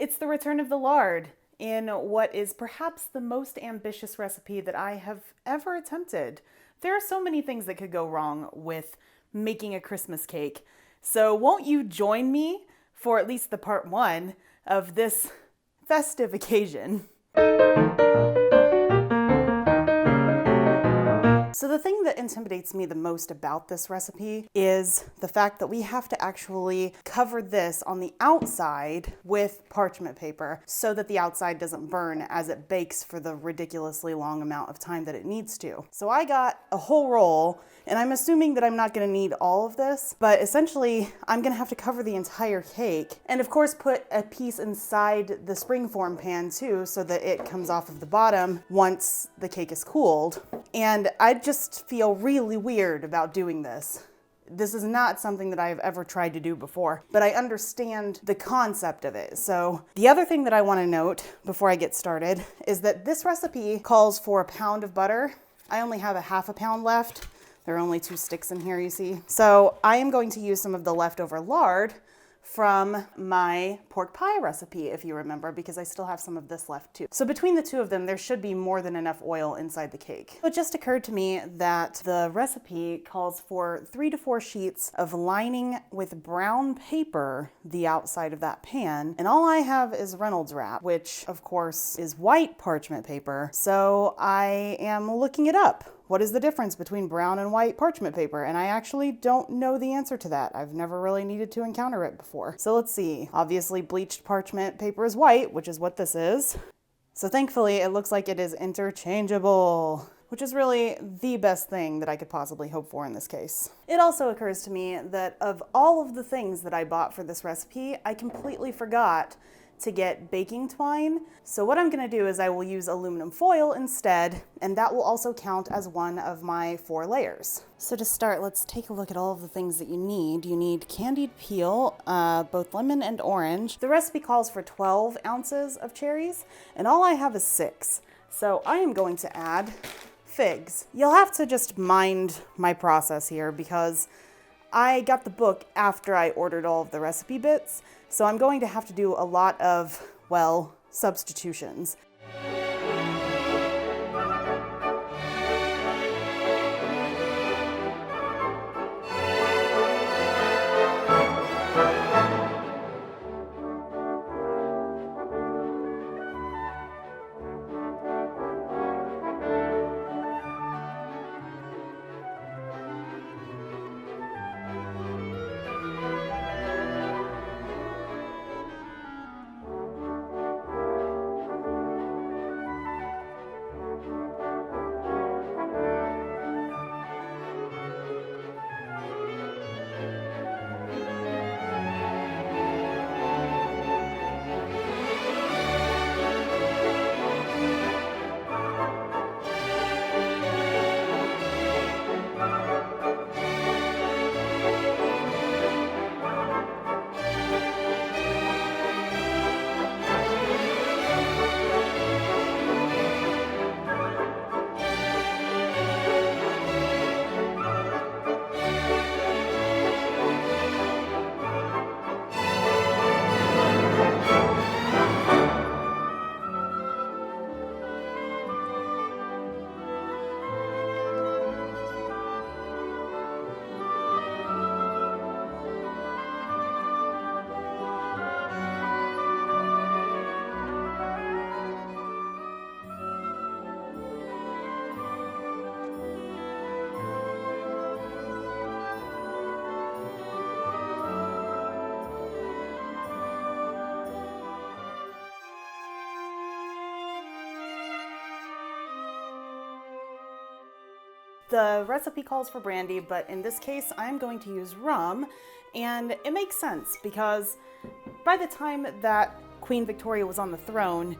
It's the return of the lard in what is perhaps the most ambitious recipe that I have ever attempted. There are so many things that could go wrong with making a Christmas cake. So won't you join me for at least the part 1 of this festive occasion? So the thing that intimidates me the most about this recipe is the fact that we have to actually cover this on the outside with parchment paper so that the outside doesn't burn as it bakes for the ridiculously long amount of time that it needs to. So I got a whole roll, and I'm assuming that I'm not going to need all of this, but essentially I'm going to have to cover the entire cake and of course put a piece inside the springform pan too so that it comes off of the bottom once the cake is cooled. And I just feel really weird about doing this. This is not something that I've ever tried to do before, but I understand the concept of it. So the other thing that I want to note before I get started is that this recipe calls for a pound of butter. I only have a half a pound left. There are only 2 sticks in here, you see. So I am going to use some of the leftover lard from my pork pie recipe, if you remember, because I still have some of this left too. So between the 2 of them, there should be more than enough oil inside the cake. It just occurred to me that the recipe calls for 3 to 4 sheets of lining with brown paper the outside of that pan, and all I have is Reynolds wrap, which of course is white parchment paper. So I am looking it up. What is the difference between brown and white parchment paper? And I actually don't know the answer to that. I've never really needed to encounter it before. So let's see. Obviously, bleached parchment paper is white, which is what this is. So thankfully, it looks like it is interchangeable, which is really the best thing that I could possibly hope for in this case. It also occurs to me that of all of the things that I bought for this recipe, I completely forgot to get baking twine. So what I'm gonna do is I will use aluminum foil instead, and that will also count as one of my 4 layers. So to start, let's take a look at all of the things that you need. You need candied peel, both lemon and orange. The recipe calls for 12 ounces of cherries, and all I have is 6. So I am going to add figs. You'll have to just mind my process here because I got the book after I ordered all of the recipe bits, so I'm going to have to do a lot of, well, substitutions. The recipe calls for brandy, but in this case, I'm going to use rum, and it makes sense because by the time that Queen Victoria was on the throne,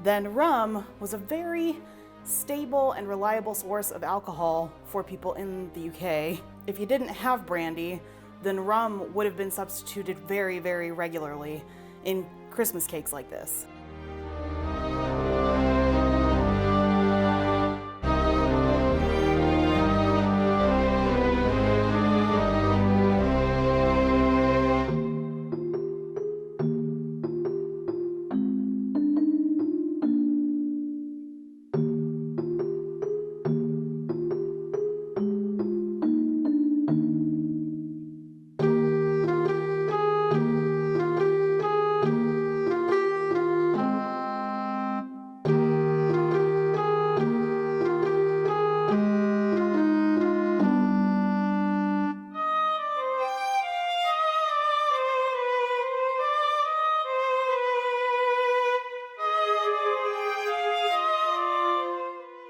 then rum was a very stable and reliable source of alcohol for people in the UK. If you didn't have brandy, then rum would have been substituted very, very regularly in Christmas cakes like this.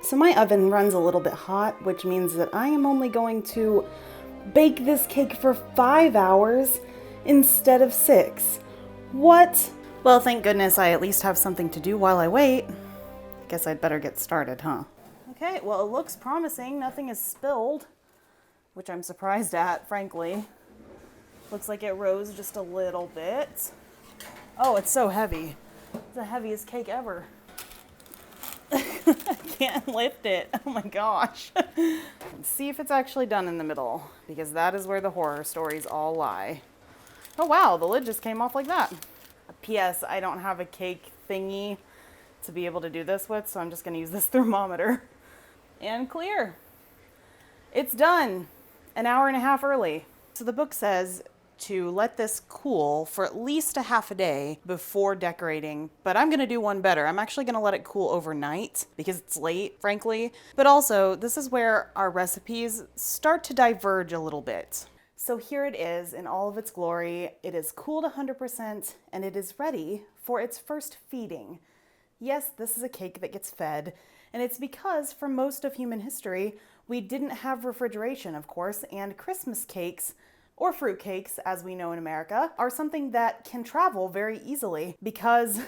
So my oven runs a little bit hot, which means that I am only going to bake this cake for 5 hours instead of 6. What? Well, thank goodness I at least have something to do while I wait. Guess I'd better get started, huh? Okay, well, it looks promising. Nothing is spilled, which I'm surprised at, frankly. Looks like it rose just a little bit. Oh, it's so heavy. It's the heaviest cake ever. I can't lift it. Oh my gosh. Let's see if it's actually done in the middle, because that is where the horror stories all lie. Oh wow, the lid just came off like that. P.S. I don't have a cake thingy to be able to do this with, so I'm just gonna use this thermometer. And clear. It's done. An hour and a half early. So the book says to let this cool for at least a half a day before decorating, but I'm gonna do one better. I'm actually gonna let it cool overnight because it's late, frankly. But also, this is where our recipes start to diverge a little bit. So here it is in all of its glory. It is cooled 100% and it is ready for its first feeding. Yes, this is a cake that gets fed, and it's because for most of human history, we didn't have refrigeration, of course, and Christmas cakes, or fruit cakes, as we know in America, are something that can travel very easily because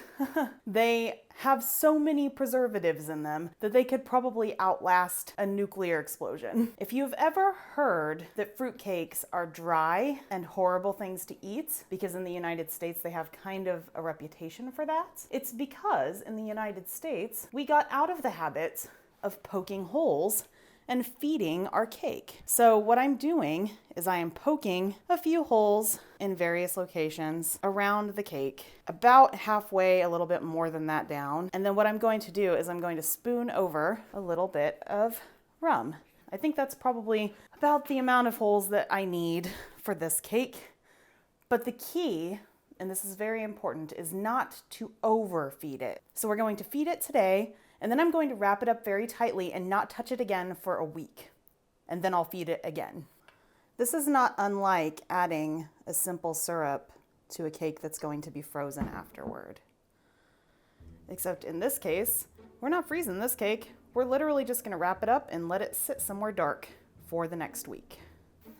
they have so many preservatives in them that they could probably outlast a nuclear explosion. If you've ever heard that fruit cakes are dry and horrible things to eat, because in the United States they have kind of a reputation for that, it's because in the United States we got out of the habit of poking holes and feeding our cake. So what I'm doing is I am poking a few holes in various locations around the cake, about halfway, a little bit more than that down. And then what I'm going to do is I'm going to spoon over a little bit of rum. I think that's probably about the amount of holes that I need for this cake. But the key, and this is very important, is not to overfeed it. So we're going to feed it today, and then I'm going to wrap it up very tightly and not touch it again for a week. And then I'll feed it again. This is not unlike adding a simple syrup to a cake that's going to be frozen afterward. Except in this case, we're not freezing this cake. We're literally just gonna wrap it up and let it sit somewhere dark for the next week.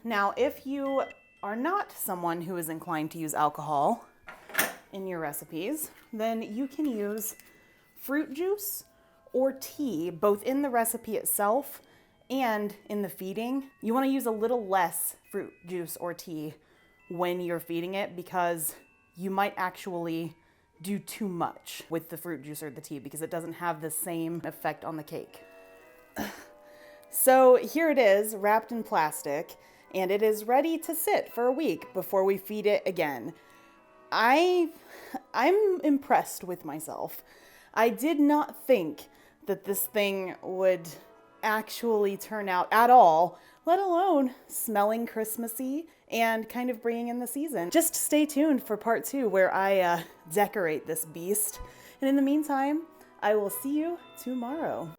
Now, if you are not someone who is inclined to use alcohol in your recipes, then you can use fruit juice or tea, both in the recipe itself and in the feeding. You want to use a little less fruit juice or tea when you're feeding it because you might actually do too much with the fruit juice or the tea because it doesn't have the same effect on the cake. So here it is, wrapped in plastic, and it is ready to sit for a week before we feed it again. I'm impressed with myself. I did not think that this thing would actually turn out at all, let alone smelling Christmassy and kind of bringing in the season. Just stay tuned for part 2 where I decorate this beast. And in the meantime, I will see you tomorrow.